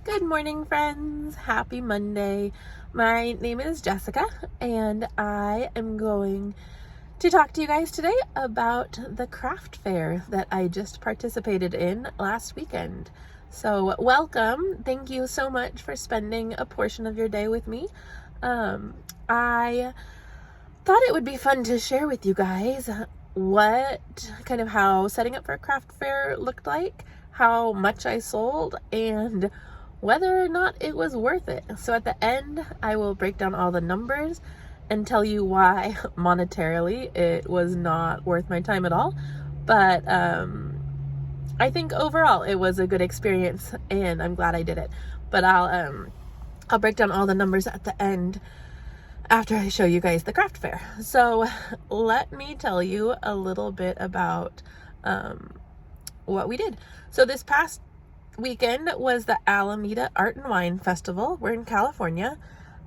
Good morning, friends. Happy Monday. My name is Jessica, and I am going to talk to you guys today about the craft fair that I just participated in last weekend. So welcome. Thank you so much for spending a portion of your day with me. I thought it would be fun to share with you guys how setting up for a craft fair looked like, how much I sold, and whether or not it was worth it. So at the end, I will break down all the numbers and tell you why monetarily it was not worth my time at all. But I think overall it was a good experience, and I'm glad I did it. But I'll break down all the numbers at the end after I show you guys the craft fair. So let me tell you a little bit about what we did. So this past weekend was the Alameda Art and Wine Festival. We're in California.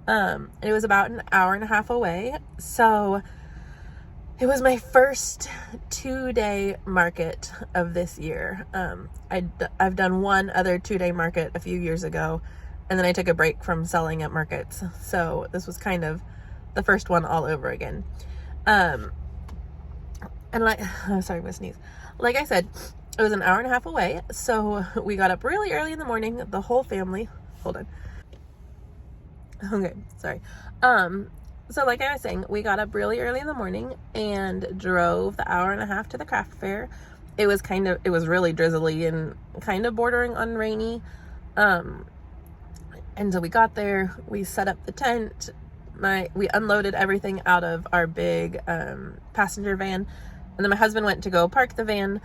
It was about an hour and a half away. So it was my first 2-day market of this year. I've done one other 2-day market a few years ago, and then I took a break from selling at markets. So this was kind of the first one all over again. Sorry, I'm gonna sneeze. Like I said, it was an hour and a half away, so we got up really early in the morning, the whole family. Hold on. Okay, sorry. So like I was saying, we got up really early in the morning and drove the hour and a half to the craft fair. It was really drizzly and kind of bordering on rainy. And so we got there, we set up the tent, we unloaded everything out of our big passenger van, and then my husband went to go park the van,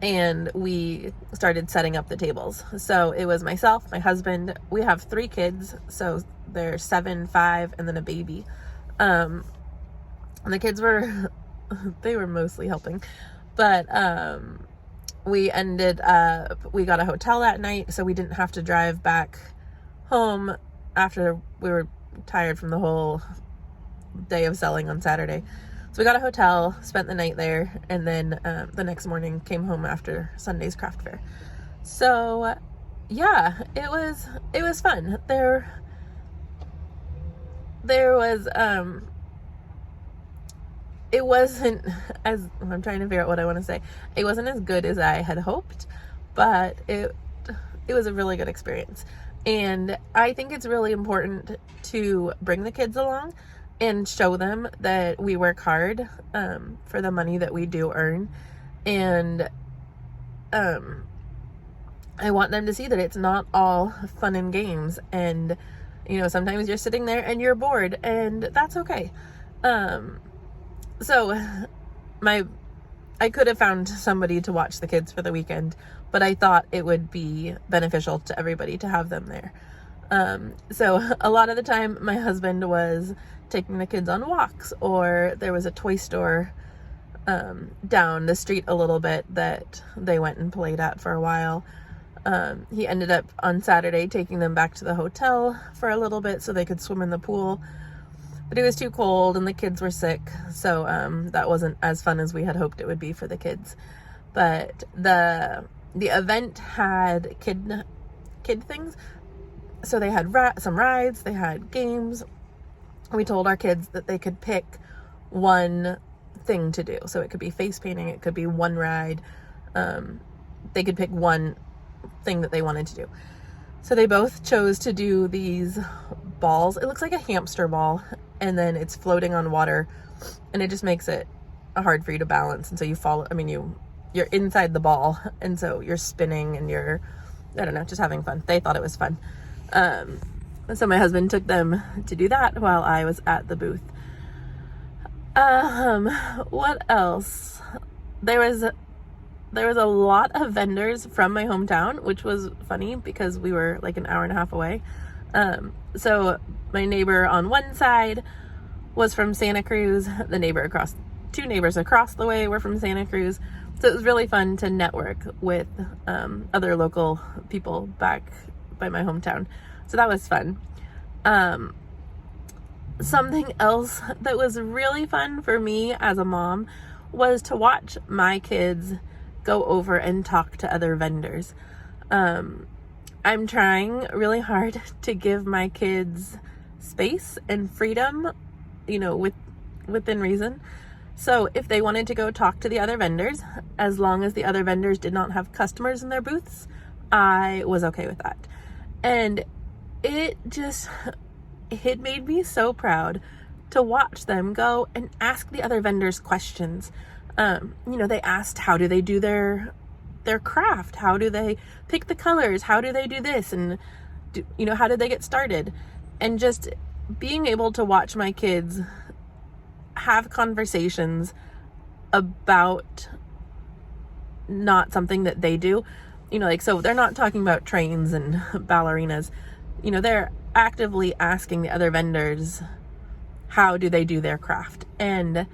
and we started setting up the tables. So it was myself, my husband, we have 3 kids, so they're 7, 5, and then a baby. And the kids they were mostly helping, but we got a hotel that night, so we didn't have to drive back home after we were tired from the whole day of selling on Saturday. So we got a hotel, spent the night there, and then the next morning came home after Sunday's craft fair. So yeah, it was fun. There was it wasn't as, I'm trying to figure out what I want to say. It wasn't as good as I had hoped, but it was a really good experience. And I think it's really important to bring the kids along and show them that we work hard for the money that we do earn. And I want them to see that it's not all fun and games. And, sometimes you're sitting there and you're bored, and that's okay. So I could have found somebody to watch the kids for the weekend, but I thought it would be beneficial to everybody to have them there. So a lot of the time my husband was taking the kids on walks, or there was a toy store down the street a little bit that they went and played at for a while. He ended up on Saturday taking them back to the hotel for a little bit so they could swim in the pool, but it was too cold and the kids were sick, so that wasn't as fun as we had hoped it would be for the kids. But the event had kid things, so they had some rides, they had games. We told our kids that they could pick one thing to do, so it could be face painting, it could be one ride. They could pick one thing that they wanted to do. So they both chose to do these balls. It looks like a hamster ball, and then it's floating on water, and it just makes it hard for you to balance, and so you fall. You're inside the ball, and so you're spinning, and you're, just having fun. They thought it was fun. So my husband took them to do that while I was at the booth. What else? There was a lot of vendors from my hometown, which was funny because we were like an hour and a half away. So my neighbor on one side was from Santa Cruz. The 2 neighbors across the way were from Santa Cruz. So it was really fun to network with other local people back by my hometown. So that was fun. Something else that was really fun for me as a mom was to watch my kids go over and talk to other vendors. I'm trying really hard to give my kids space and freedom, within reason. So if they wanted to go talk to the other vendors, as long as the other vendors did not have customers in their booths, I was okay with that. And it made me so proud to watch them go and ask the other vendors questions. They asked, how do they do their craft? How do they pick the colors? How do they do this? And how did they get started? And just being able to watch my kids have conversations about not something that they do, so they're not talking about trains and ballerinas, they're actively asking the other vendors, how do they do their craft? And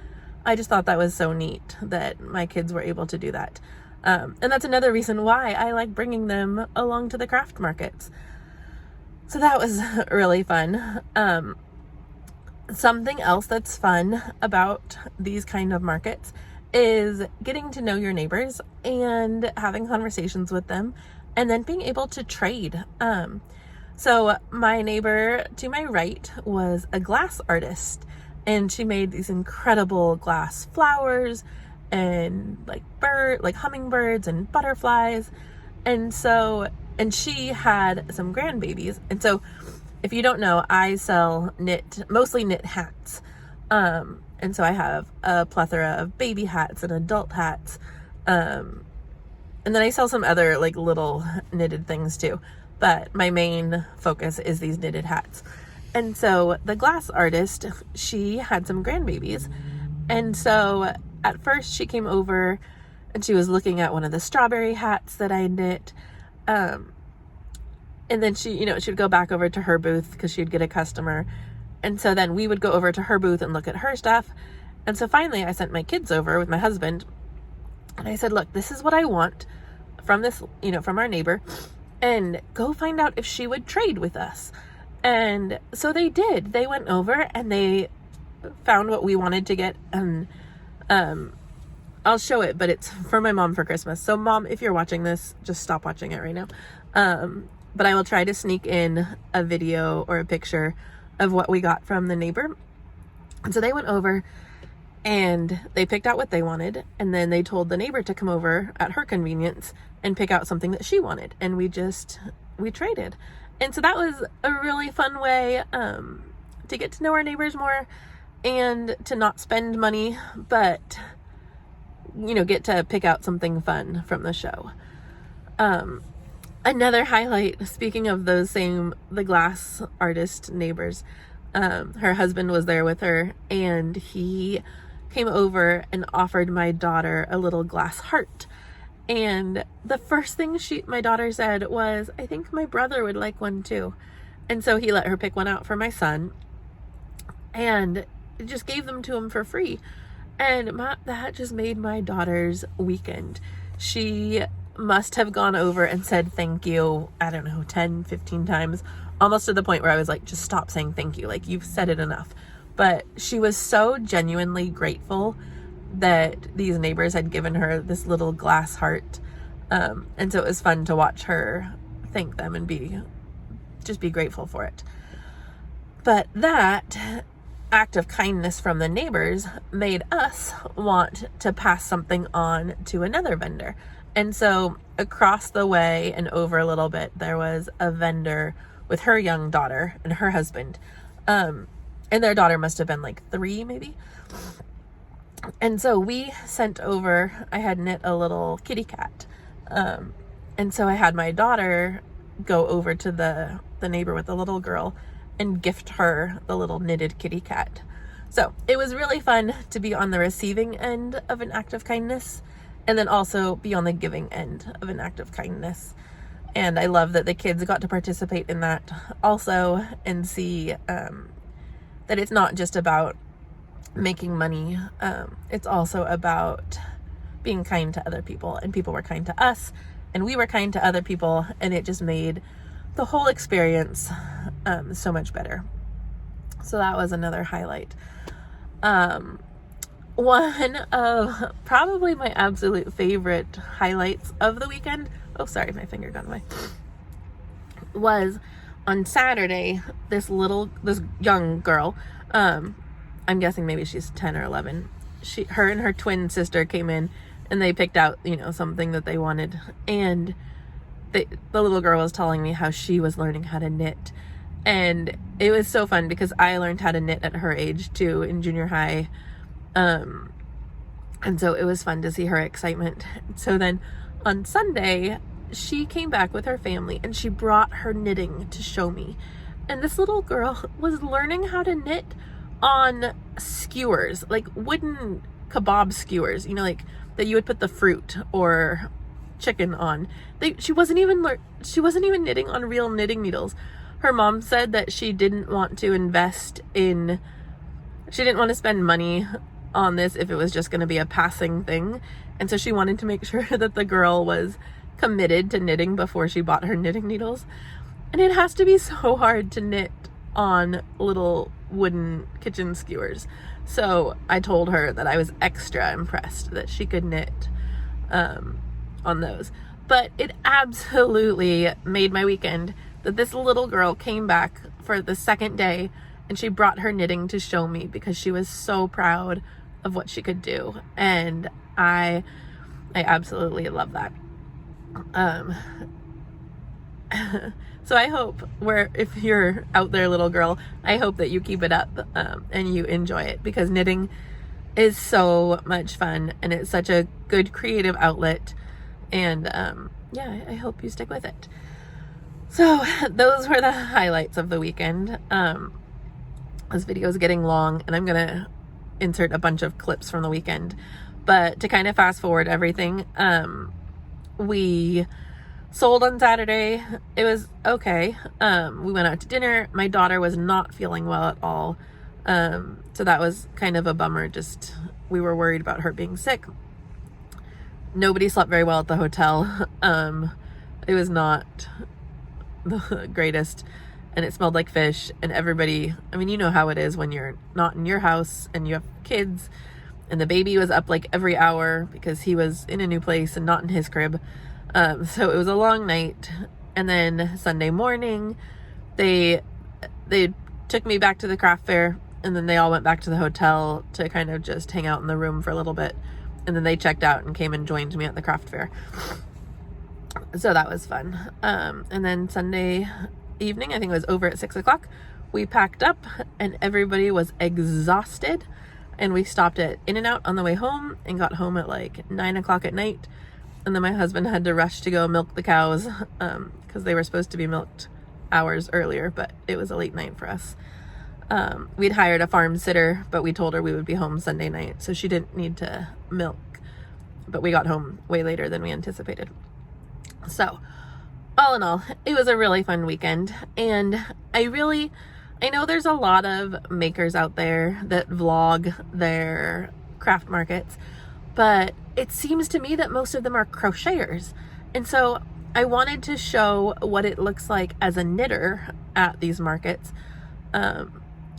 I just thought that was so neat that my kids were able to do that. And that's another reason why I like bringing them along to the craft markets. So that was really fun. Something else that's fun about these kind of markets is getting to know your neighbors and having conversations with them, and then being able to trade. So my neighbor to my right was a glass artist, and she made these incredible glass flowers and like hummingbirds and butterflies. And she had some grandbabies. And so if you don't know, I sell mostly knit hats. And so I have a plethora of baby hats and adult hats. And then I sell some other like little knitted things too. But my main focus is these knitted hats. And so the glass artist, she had some grandbabies. And so at first she came over and she was looking at one of the strawberry hats that I knit. And then she would go back over to her booth because she'd get a customer. And so then we would go over to her booth and look at her stuff. And so finally I sent my kids over with my husband. And I said, look, this is what I want from this, from our neighbor. And go find out if she would trade with us. And so they did. They went over and they found what we wanted to get. And I'll show it, but it's for my mom for Christmas. So Mom, if you're watching this, just stop watching it right now. But I will try to sneak in a video or a picture of what we got from the neighbor. And so they went over and they picked out what they wanted. And then they told the neighbor to come over at her convenience and pick out something that she wanted. And we traded. And so that was a really fun way to get to know our neighbors more and to not spend money, but, get to pick out something fun from the show. Another highlight, speaking of the glass artist neighbors, her husband was there with her, and he came over and offered my daughter a little glass heart. And the first thing my daughter said was, I think my brother would like one too. And so he let her pick one out for my son and just gave them to him for free. And that just made my daughter's weekend. She must have gone over and said thank you, 10, 15 times, almost to the point where I was like, just stop saying thank you. Like, you've said it enough. But she was so genuinely grateful that these neighbors had given her this little glass heart. And so it was fun to watch her thank them and be grateful for it. But that act of kindness from the neighbors made us want to pass something on to another vendor. And so across the way and over a little bit, there was a vendor with her young daughter and her husband. And their daughter must have been like 3 maybe. And so we sent over, I had knit a little kitty cat. And so I had my daughter go over to the neighbor with the little girl and gift her the little knitted kitty cat. So it was really fun to be on the receiving end of an act of kindness, and then also be on the giving end of an act of kindness. And I love that the kids got to participate in that also and see that it's not just about making money. It's also about being kind to other people, and people were kind to us and we were kind to other people, and it just made the whole experience so much better. So that was another highlight. One of probably my absolute favorite highlights of the weekend. Oh, sorry, my finger got away. was on Saturday, this young girl, I'm guessing maybe she's 10 or 11. Her and her twin sister came in and they picked out, something that they wanted. And the little girl was telling me how she was learning how to knit. And it was so fun because I learned how to knit at her age too, in junior high. And so it was fun to see her excitement. So then on Sunday, she came back with her family and she brought her knitting to show me. And this little girl was learning how to knit on skewers, like wooden kebab skewers, like that you would put the fruit or chicken on. She wasn't even knitting on real knitting needles. Her mom said that she didn't want to spend money on this if it was just going to be a passing thing. And so she wanted to make sure that the girl was committed to knitting before she bought her knitting needles. And it has to be so hard to knit on little wooden kitchen skewers. So I told her that I was extra impressed that she could knit on those. But it absolutely made my weekend that this little girl came back for the second day and she brought her knitting to show me because she was so proud of what she could do. And I absolutely love that. So I hope if you're out there, little girl, I hope that you keep it up and you enjoy it, because knitting is so much fun and it's such a good creative outlet. And I hope you stick with it. So those were the highlights of the weekend. This video is getting long and I'm gonna insert a bunch of clips from the weekend, but to kind of fast forward everything, we sold on Saturday. It was okay. We went out to dinner. My daughter was not feeling well at all. So that was kind of a bummer. Just, we were worried about her being sick. Nobody slept very well at the hotel. It was not the greatest, and it smelled like fish, and everybody, you know how it is when you're not in your house and you have kids, and the baby was up like every hour because he was in a new place and not in his crib. So it was a long night. And then Sunday morning, they took me back to the craft fair, and then they all went back to the hotel to kind of just hang out in the room for a little bit. And then they checked out and came and joined me at the craft fair. So that was fun. And then Sunday evening, I think it was over at 6 o'clock, we packed up and everybody was exhausted. And we stopped at In-N-Out on the way home and got home at like 9 o'clock at night. And then my husband had to rush to go milk the cows because they were supposed to be milked hours earlier, but it was a late night for us. We'd hired a farm sitter, but we told her we would be home Sunday night, so she didn't need to milk. But we got home way later than we anticipated. So, all in all, it was a really fun weekend. And I know there's a lot of makers out there that vlog their craft markets, but it seems to me that most of them are crocheters. And so I wanted to show what it looks like as a knitter at these markets.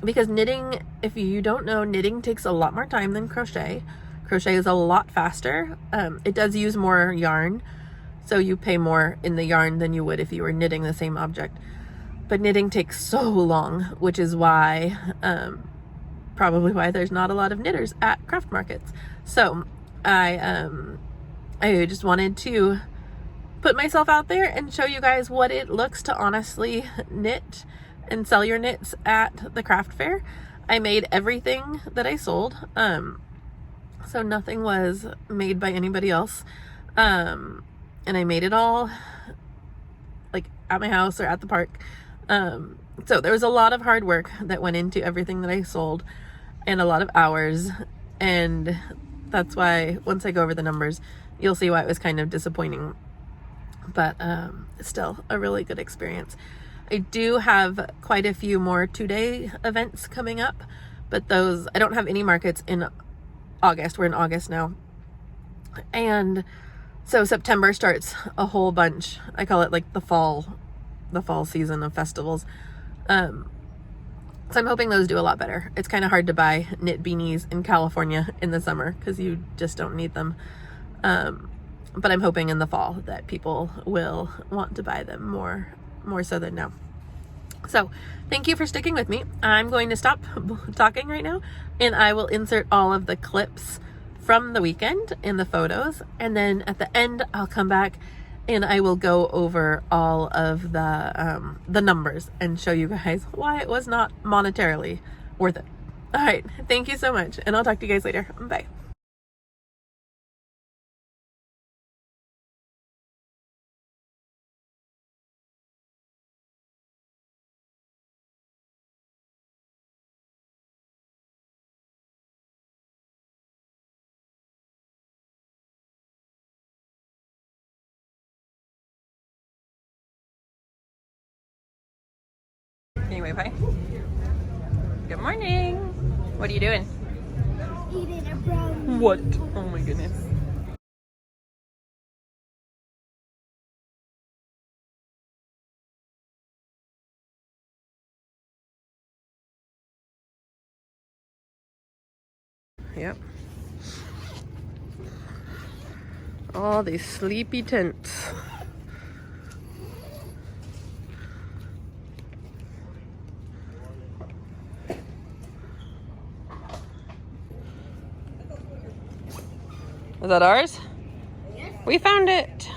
Because knitting, if you don't know, knitting takes a lot more time than crochet. Crochet is a lot faster. It does use more yarn, so you pay more in the yarn than you would if you were knitting the same object. But knitting takes so long, which is why, probably why there's not a lot of knitters at craft markets. So I just wanted to put myself out there and show you guys what it looks to honestly knit and sell your knits at the craft fair. I made everything that I sold. So nothing was made by anybody else. And I made it all like at my house or at the park. So there was a lot of hard work that went into everything that I sold and a lot of hours. And that's why once I go over the numbers, you'll see why it was kind of disappointing. But it's still a really good experience. I do have quite a few more 2-day events coming up, but those, I don't have any markets in August. We're in August now. And so September starts a whole bunch. I call it like the fall season of festivals. So I'm hoping those do a lot better. It's kind of hard to buy knit beanies in California in the summer because you just don't need them. But I'm hoping in the fall that people will want to buy them more more so than no. So thank you for sticking with me. I'm going to stop talking right now, and I will insert all of the clips from the weekend in the photos, and then at the end I'll come back and I will go over all of the numbers and show you guys why it was not monetarily worth it. All right, thank you so much, and I'll talk to you guys later. Bye. Anyway, bye. Good morning. What are you doing? Eating a brownie. What? Oh my goodness. Yep. All these sleepy tents. Is that ours? Yes. We found it.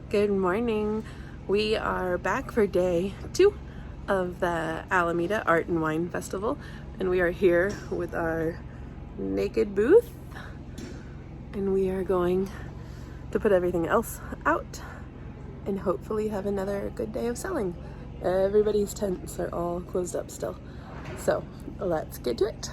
Good morning. We are back for day 2 of the Alameda Art and Wine Festival, and we are here with our naked booth, and we are going to put everything else out and hopefully have another good day of selling. Everybody's tents are all closed up still, so let's get to it.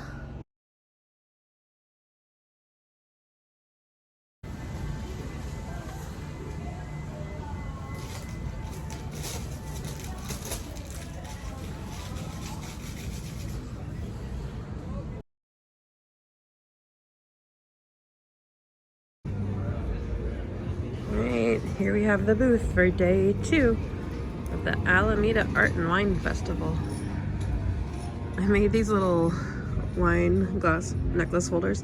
Alright, here we have the booth for day 2 of the Alameda Art and Wine Festival. I made these little wine glass necklace holders,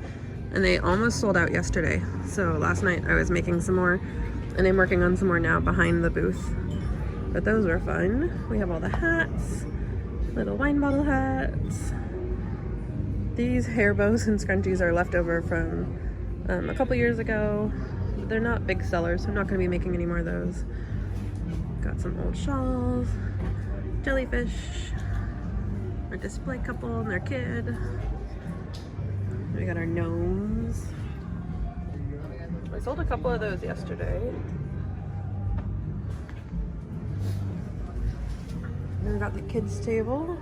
and they almost sold out yesterday. So last night I was making some more, and I'm working on some more now behind the booth. But those were fun. We have all the hats, little wine bottle hats. These hair bows and scrunchies are leftover from a couple years ago. They're not big sellers, so I'm not going to be making any more of those. Got some old shawls, jellyfish, our display couple and their kid. We got our gnomes. I sold a couple of those yesterday. Then we got the kids' table.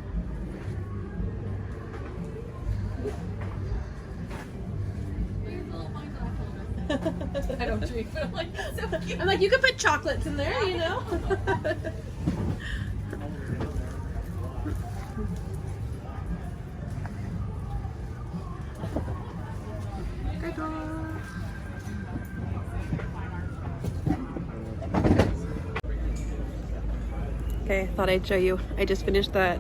I don't drink, but I'm like, so cute. I'm like, you could put chocolates in there, you know? Okay, thought I'd show you. I just finished that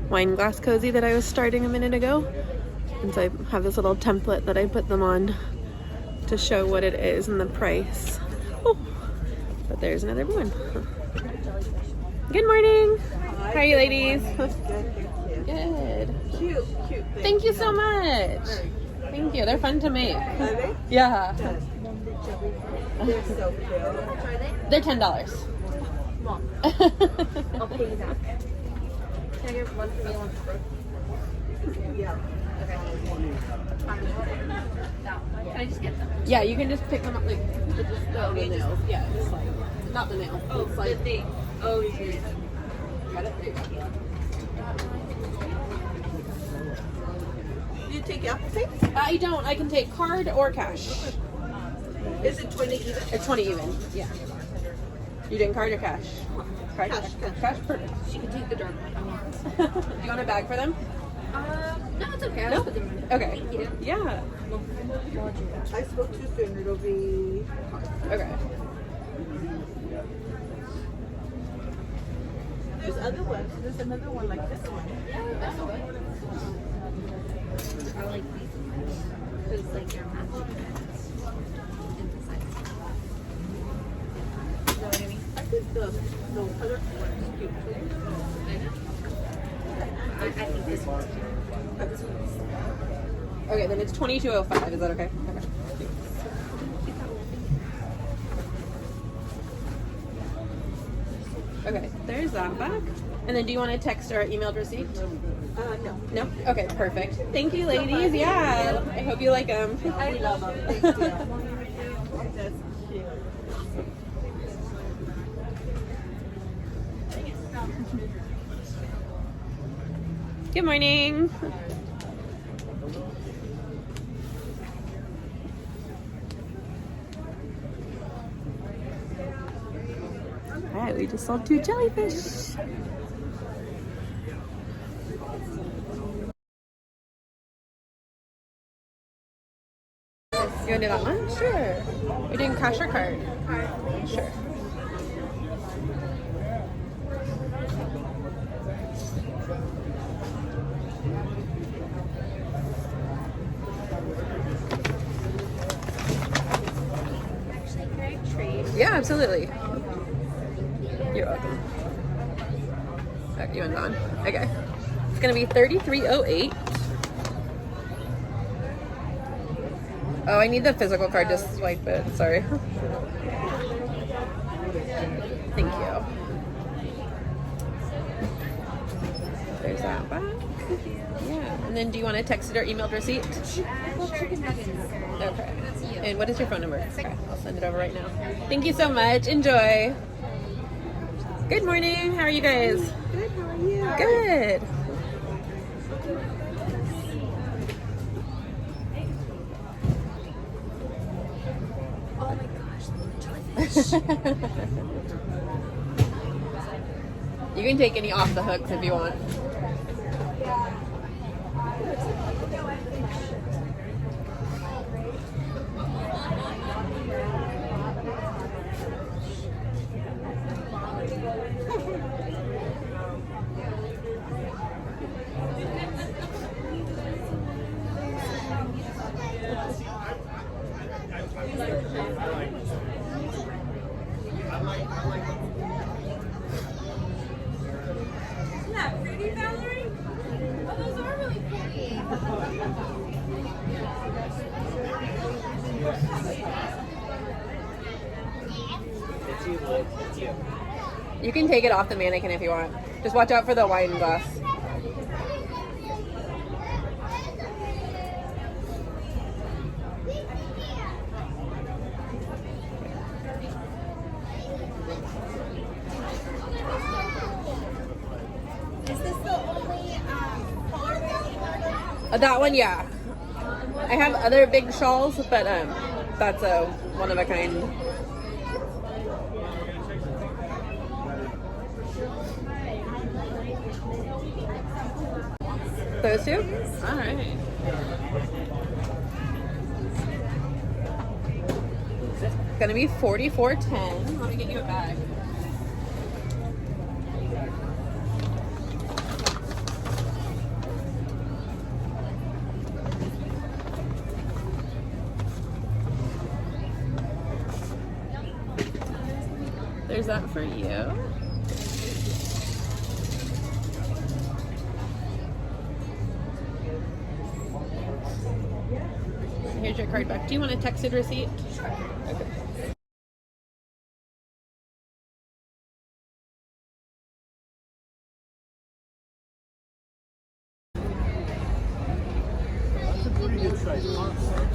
wine glass cozy that I was starting a minute ago. And so I have this little template that I put them on to show what it is and the price. Oh, but there's another one. Good morning. How are you, ladies? Good. Cute, cute. Thank you so much. Thank you. They're fun to make. Are they? Yeah. They're so cute. They're $10. Mom, I'll pay you back. Can I get one for me, one for Yeah. Can I just get them? Yeah, you can just pick them up like just the nails. Yeah, just like not the nails. Oh, it's like the thing. Oh, you got it. There you go. Do you take Apple Pay? I don't. I can take card or cash. Is it 20 even? It's 20 even. Yeah. You doing card or cash? Card? Cash, cash. Cash. Perfect. She can take the dark one. Do you want a bag for them? No, it's okay. I'll No? just put them in. Okay. Thank you. Yeah. I spoke too soon. It'll be hard. Okay. There's other ones. There's another one like this one. Yeah, that's okay. I like these because like they're matching. I think this one. Okay, then it's 2205. Is that okay? Okay. Okay, there's that back. And then do you want to text or emailed receipt? No. No? Okay, perfect. Thank you, ladies. Yeah. I hope you like them. I love them. Thank you. That's cute. Good morning. All right, we just sold 2 jellyfish. You want to do that one? Sure. We're doing cash or card? Sure. Actually, can I trade? Yeah, absolutely. You're welcome. Okay, you and Don. Okay. It's gonna be 3308. Oh, I need the physical card to swipe it. Sorry. Thank you. There's that back. Yeah. And then do you want to text it or emailed receipt? Okay. And what is your phone number? Okay, I'll send it over right now. Thank you so much. Enjoy. Good morning. How are you guys? Good, how are you? Good. Oh my gosh, the jellyfish. You can take any off the hooks if you want. Isn't that pretty, Valerie? Oh, those are really pretty. You can take it off the mannequin if you want. Just watch out for the wine glass. Is this the only That one, yeah. I have other big shawls, but that's a one of a kind. Those two? All right. It's gonna be $44.10. Let me get you a bag. There's that for you. Here's your card back. Do you want a texted receipt? Sure. Okay. That's a pretty good size monster.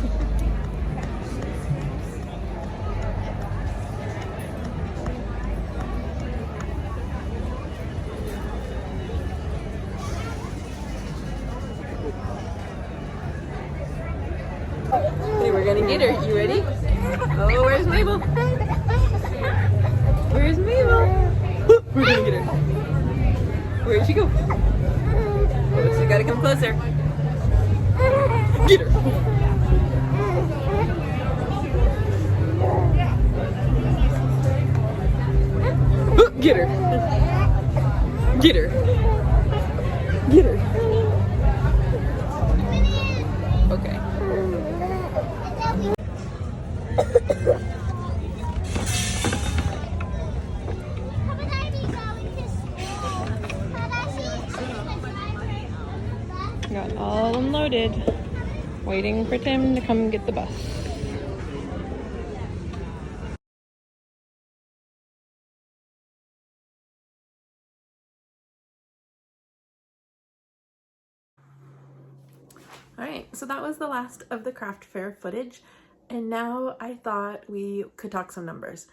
Okay, we're gonna get her. You ready? Oh, where's Mabel? Where's Mabel? We're gonna get her. Where'd she go? Oh, she gotta come closer. Get her. Get her. Get her. Get her. Okay. All unloaded. Waiting for Tim to come get the bus. Alright, so that was the last of the craft fair footage, and now I thought we could talk some numbers.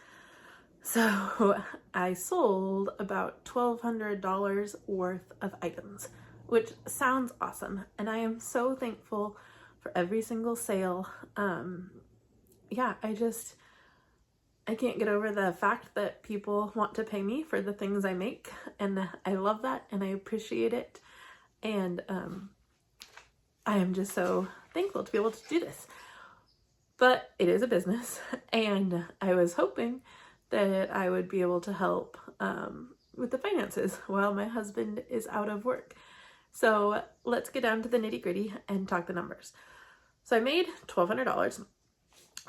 So I sold about $1,200 worth of items, which sounds awesome, and I am so thankful for every single sale. Yeah, I can't get over the fact that people want to pay me for the things I make, and I love that and I appreciate it, and I am just so thankful to be able to do this. But it is a business, and I was hoping that I would be able to help with the finances while my husband is out of work. So let's get down to the nitty-gritty and talk the numbers. So I made $1,200.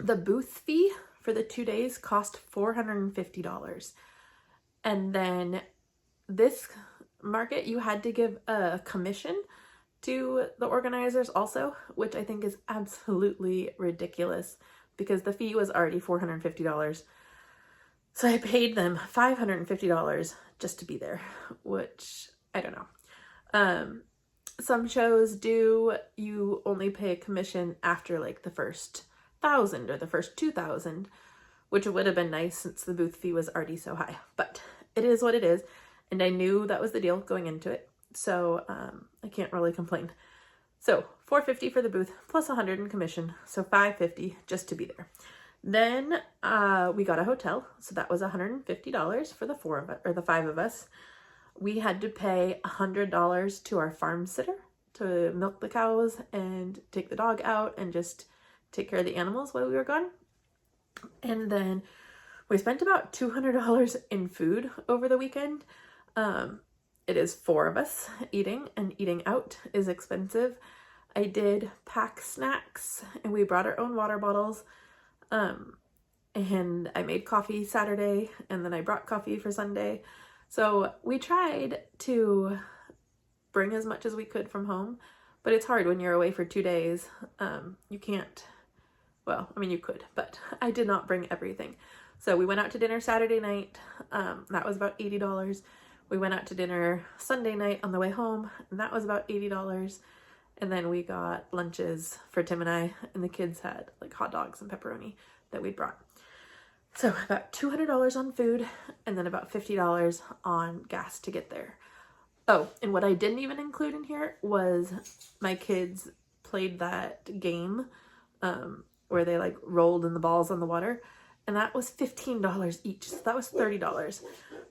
The booth fee for the 2 days cost $450. And then this market, you had to give a commission to the organizers also, which I think is absolutely ridiculous because the fee was already $450. So I paid them $550 just to be there, which I don't know. Some shows do, you only pay a commission after like the first 1,000 or the first 2,000, which would have been nice since the booth fee was already so high, but it is what it is. And I knew that was the deal going into it. So I can't really complain. So $450 for the booth plus $100 in commission. So $550 just to be there. Then we got a hotel. So that was $150 for the 4 of us, or the 5 of us. We had to pay $100 to our farm sitter to milk the cows and take the dog out and just take care of the animals while we were gone. And then we spent about $200 in food over the weekend. It is 4 of us eating, and eating out is expensive. I did pack snacks, and we brought our own water bottles. And I made coffee Saturday, and then I brought coffee for Sunday. So we tried to bring as much as we could from home, but it's hard when you're away for 2 days. You can't, well, I mean you could, but I did not bring everything. So we went out to dinner Saturday night. That was about $80. We went out to dinner Sunday night on the way home, and that was about $80. And then we got lunches for Tim and I, and the kids had like hot dogs and pepperoni that we brought. So about $200 on food, and then about $50 on gas to get there. Oh, and what I didn't even include in here was my kids played that game where they like rolled in the balls on the water, and that was $15 each. So that was $30.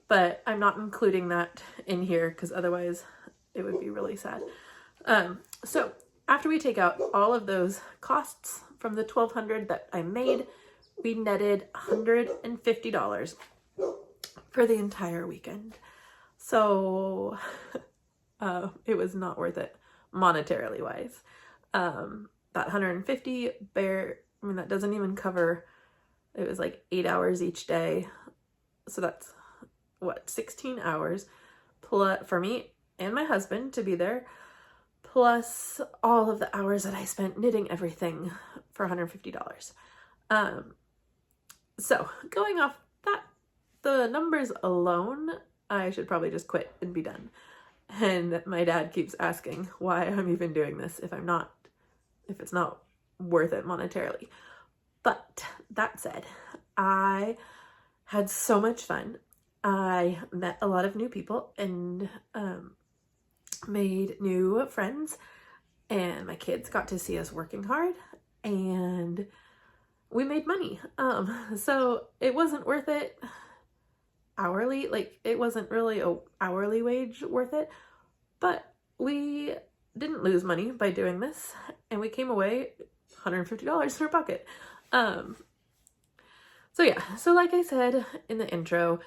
But I'm not including that in here because otherwise it would be really sad. So after we take out all of those costs from the $1,200 that I made, we netted $150 for the entire weekend. So it was not worth it monetarily wise. That $150 I mean, that doesn't even cover, it was like 8 hours each day. So that's what, 16 hours plus for me and my husband to be there, plus all of the hours that I spent knitting everything for $150. So going off that, the numbers alone, I should probably just quit and be done. And my dad keeps asking why I'm even doing this if it's not worth it monetarily. But that said, I had so much fun. I met a lot of new people and made new friends, and my kids got to see us working hard, and we made money. So it wasn't worth it hourly, like it wasn't really a hourly wage worth it, but we didn't lose money by doing this, and we came away $150 in our pocket. So yeah, so like I said in the intro,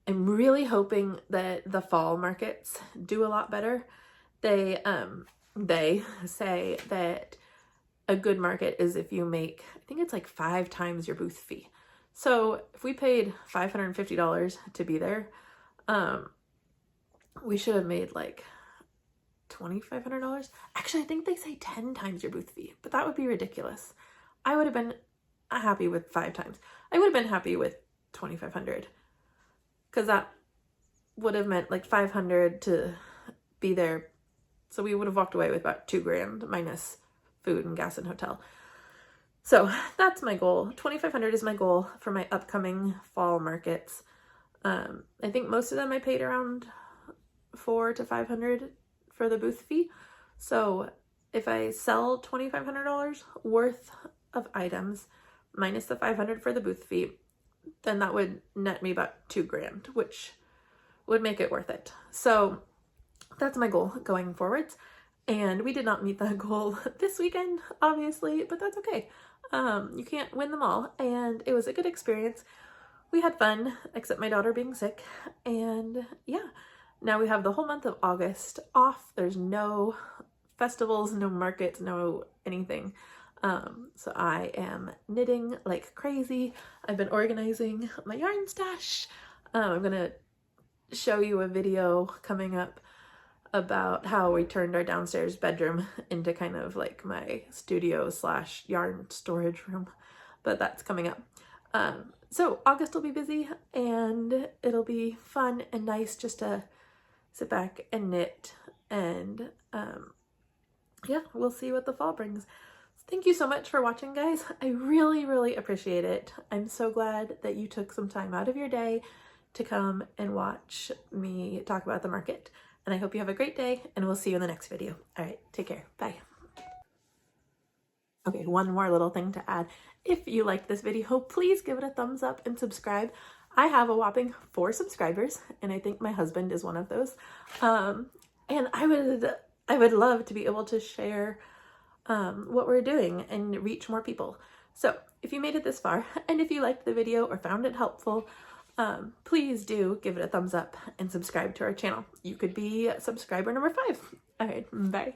I'm really hoping that the fall markets do a lot better. They say that a good market is if you make, I think it's like 5 times your booth fee. So if we paid $550 to be there, we should have made like $2,500. Actually, I think they say 10 times your booth fee, but that would be ridiculous. I would have been happy with 5 times. I would have been happy with 2,500 because that would have meant like 500 to be there. So we would have walked away with about $2,000 minus food and gas and hotel. So that's my goal. 2,500 is my goal for my upcoming fall markets. I think most of them I paid around $400 to $500 for the booth fee. So if I sell $2,500 worth of items minus the $500 for the booth fee, then that would net me about $2,000, which would make it worth it. So that's my goal going forwards. And we did not meet that goal this weekend, obviously, but that's okay. You can't win them all. And it was a good experience. We had fun, except my daughter being sick. And yeah, now we have the whole month of August off. There's no festivals, no markets, no anything. So I am knitting like crazy. I've been organizing my yarn stash. I'm gonna show you a video coming up about how we turned our downstairs bedroom into kind of like my studio / yarn storage room, but that's coming up. So August will be busy and it'll be fun and nice just to sit back and knit, and yeah, we'll see what the fall brings. Thank you so much for watching, guys. I really, really appreciate it. I'm so glad that you took some time out of your day to come and watch me talk about the market. And I hope you have a great day, and we'll see you in the next video. All right, take care. Bye. Okay, one more little thing to add. If you liked this video, please give it a thumbs up and subscribe. I have a whopping 4 subscribers, and I think my husband is one of those. And I would love to be able to share what we're doing and reach more people. So if you made it this far, and if you liked the video or found it helpful, please do give it a thumbs up and subscribe to our channel. You could be subscriber number 5. All right, bye.